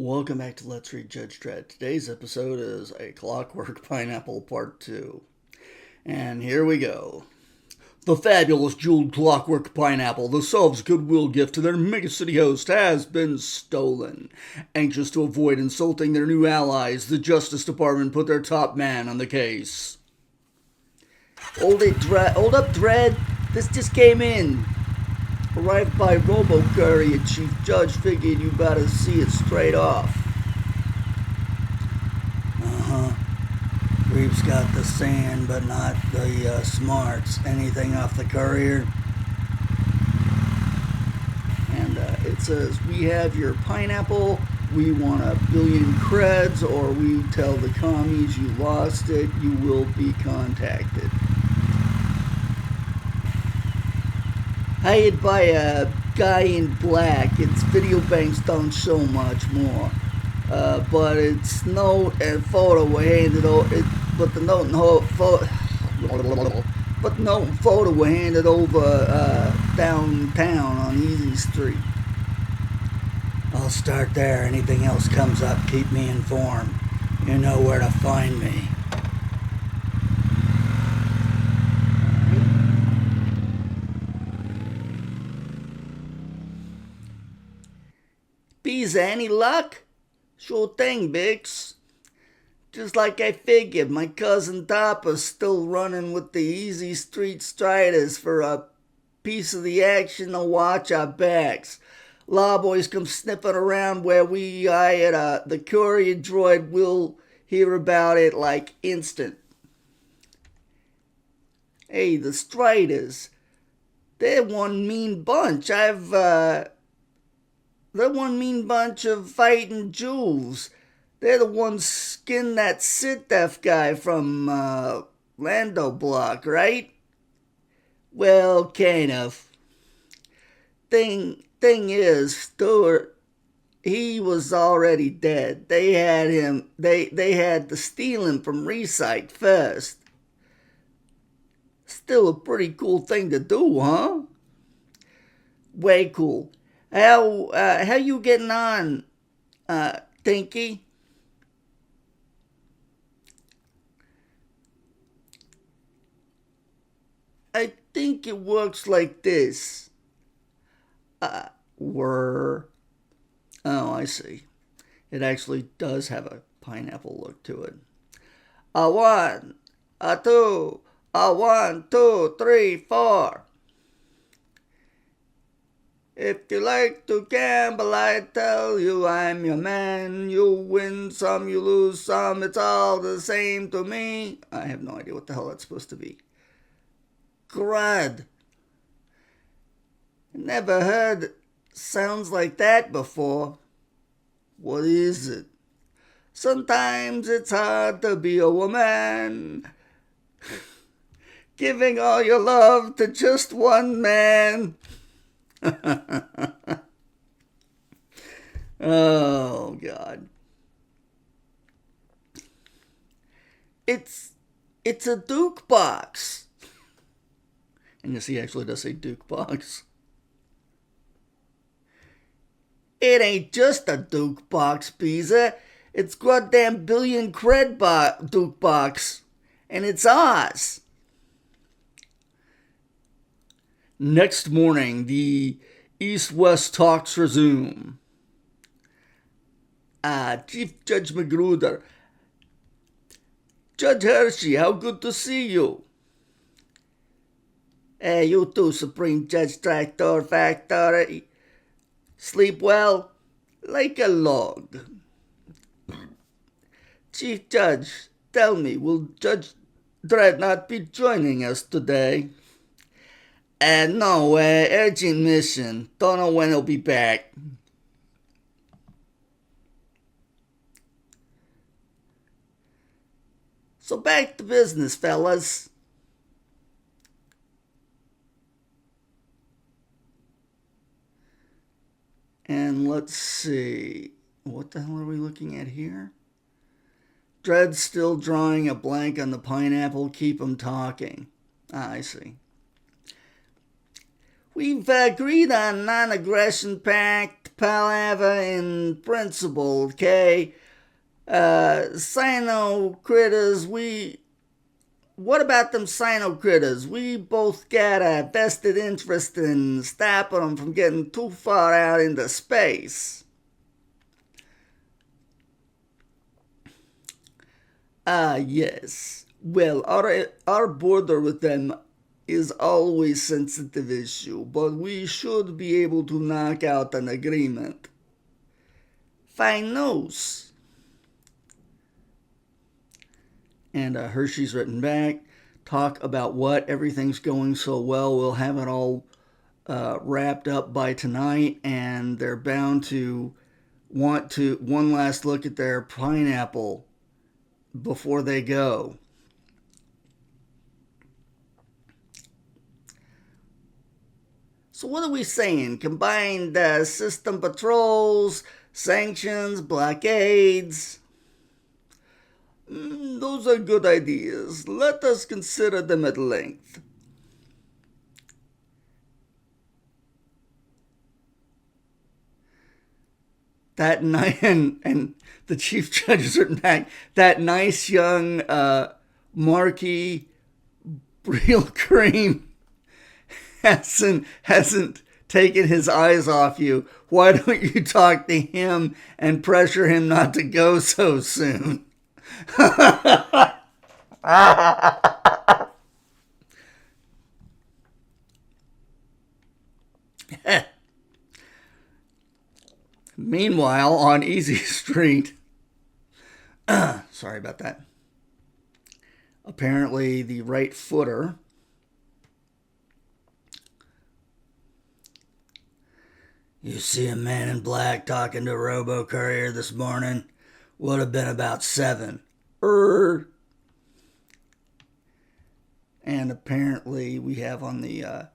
Welcome back to Let's Read Judge Dredd. Today's episode is A Clockwork Pineapple Part 2. And here we go. The fabulous jeweled clockwork pineapple, the Sov's goodwill gift to their megacity host, has been stolen. Anxious to avoid insulting their new allies, the Justice Department put their top man on the case. Hold up, Dredd. This just came in. Arrived by robo-courier, Chief Judge figured you better see it straight off. Reeves got the sand, but not the smarts. Anything off the courier? And it says, we have your pineapple, we want 1 billion creds, or we tell the commies you lost it, you will be contacted. Hired by a guy in black. Its video banks don't show much more, but it's note and photo were handed over. But the note and photo were handed over downtown on Easy Street. I'll start there. Anything else comes up, keep me informed. You know where to find me. Pizza, any luck? Sure thing, Bix. Just like I figured, my cousin Topper's still running with the Easy Street Striders for a piece of the action to watch our backs. Law boys come sniffing around where we hired the courier droid. We'll hear about it like instant. Hey, the Striders. They're one mean bunch. They're one mean bunch of fighting Jews. They're the ones skinned that Sid Def guy from Lando Block, right? Well, kind of. Thing is, Stewart, he was already dead. They had him. They had to steal him from Recite first. Still a pretty cool thing to do, huh? Way cool. How you getting on, Tinky? I think it works like this. Oh, I see. It actually does have a pineapple look to it. A one, a two, a 1, 2, 3, 4. If you like to gamble, I tell you I'm your man. You win some, you lose some, it's all the same to me. I have no idea what the hell that's supposed to be. Dredd. Never heard sounds like that before. What is it? Sometimes it's hard to be a woman. Giving all your love to just one man. Oh, God. It's a Duke box. And yes, he actually does say Duke box. It ain't just a Duke box, Pizza. It's goddamn billion cred Duke box. And it's ours. Next morning, the East-West talks resume. Chief Judge Magruder. Judge Hershey, how good to see you. Hey, you too, Supreme Judge Tractor Factory. Sleep well? Like a log. Chief Judge, tell me, will Judge Dredd not be joining us today? No, urgent mission. Don't know when he'll be back. So back to business, fellas. And let's see. What the hell are we looking at here? Dredd's still drawing a blank on the pineapple. Keep him talking. I see. We've agreed on non-aggression pact, palaver in principle, okay? Cyno critters, what about them cyno critters? We both got a vested interest in stopping them from getting too far out into space. Yes. Well, our border with them is always a sensitive issue, but we should be able to knock out an agreement. Fine news. And Hershey's written back, talk about what everything's going so well. We'll have it all wrapped up by tonight, and they're bound to want to one last look at their pineapple before they go. So what are we saying? Combined system patrols, sanctions, blockades. Those are good ideas. Let us consider them at length. That night, and the chief judge has written back, that nice young Marquis Real Cream hasn't taken his eyes off you. Why don't you talk to him and pressure him not to go so soon? Meanwhile, on Easy Street, sorry about that. Apparently, the right footer You see a man in black talking to a robo-courier this morning? Would have been about 7. And apparently we have on the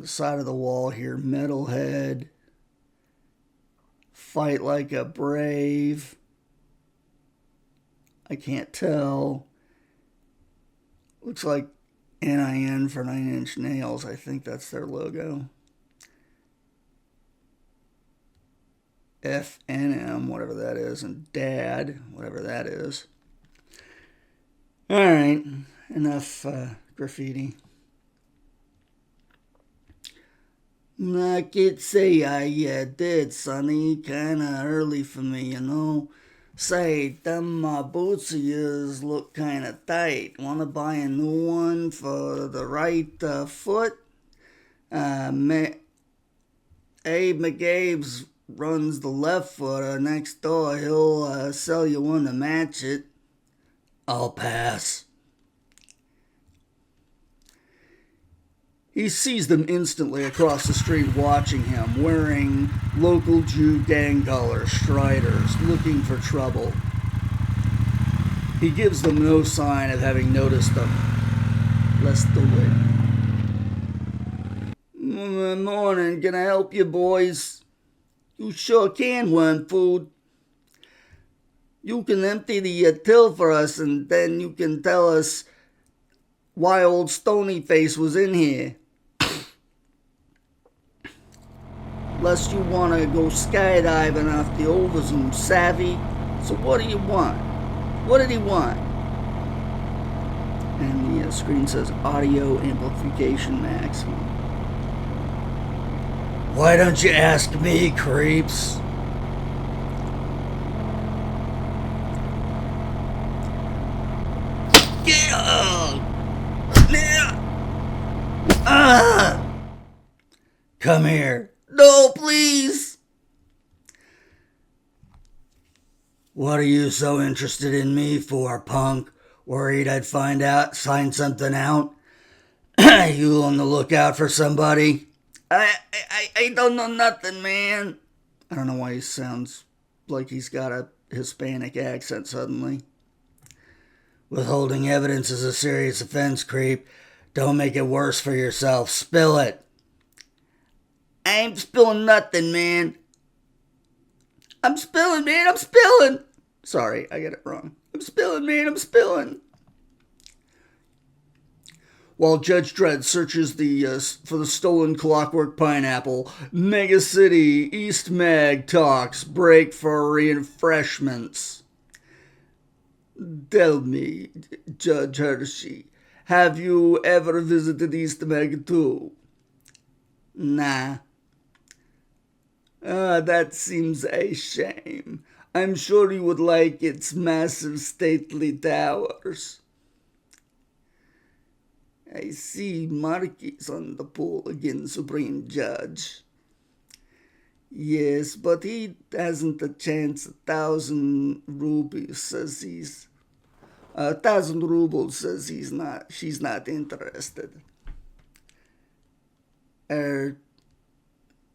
side of the wall here, Metalhead, Fight Like a Brave. I can't tell. Looks like NIN for 9 Inch Nails. I think that's their logo. FNM, whatever that is, and Dad, whatever that is. Alright, enough graffiti. I could say I did, sonny. Kinda early for me, you know. Say, them boots of yours look kinda tight. Wanna buy a new one for the right foot? Abe McGabe's runs the left footer next door. He'll sell you one to match it. I'll pass. He sees them instantly across the street watching him, wearing local Jew gang colors, striders, looking for trouble. He gives them no sign of having noticed them. Let's do it. Morning, can I help you, boys? You sure can, Worm Food. You can empty the till for us, and then you can tell us why old Stony Face was in here. Unless you want to go skydiving off the overzoom, savvy. So what do you want? What did he want? And the screen says audio amplification maximum. Why don't you ask me, creeps? Come here. No, please. What are you so interested in me for, punk? Worried I'd find something out? You on the lookout for somebody? I don't know nothing, man. I don't know why he sounds like he's got a Hispanic accent suddenly. Withholding evidence is a serious offense, creep. Don't make it worse for yourself. Spill it. I ain't spilling nothing, man. I'm spilling, man. I'm spilling. Sorry, I get it wrong. I'm spilling, man. I'm spilling. While Judge Dredd searches for the stolen Clockwork Pineapple, Mega City East Mag talks break for refreshments. Tell me, Judge Hershey, have you ever visited East Mag too? Nah. That seems a shame. I'm sure you would like its massive stately towers. I see markings on the pool again, Supreme Judge. Yes, but he hasn't a chance. 1,000 rupees says he's... 1,000 rubles says she's not interested.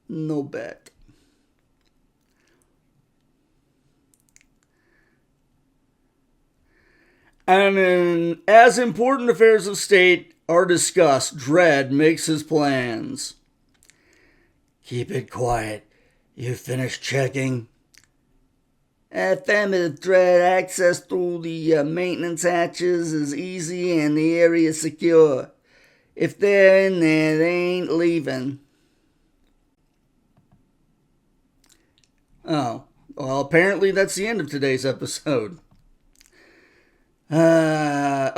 No bet. And in as important affairs of state are discussed, Dredd makes his plans. Keep it quiet. You finished checking? Affirmative, Dredd. Access through the maintenance hatches is easy and the area secure. If they're in there, they ain't leaving. Oh, well, apparently that's the end of today's episode.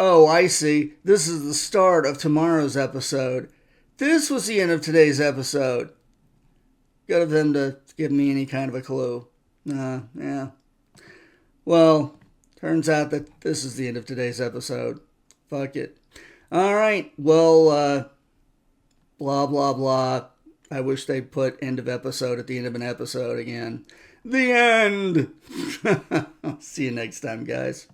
Oh, I see. This is the start of tomorrow's episode. This was the end of today's episode. Good of them to give me any kind of a clue. Yeah. Well, turns out that this is the end of today's episode. Fuck it. Alright, well, blah, blah, blah. I wish they'd put end of episode at the end of an episode again. The end! See you next time, guys.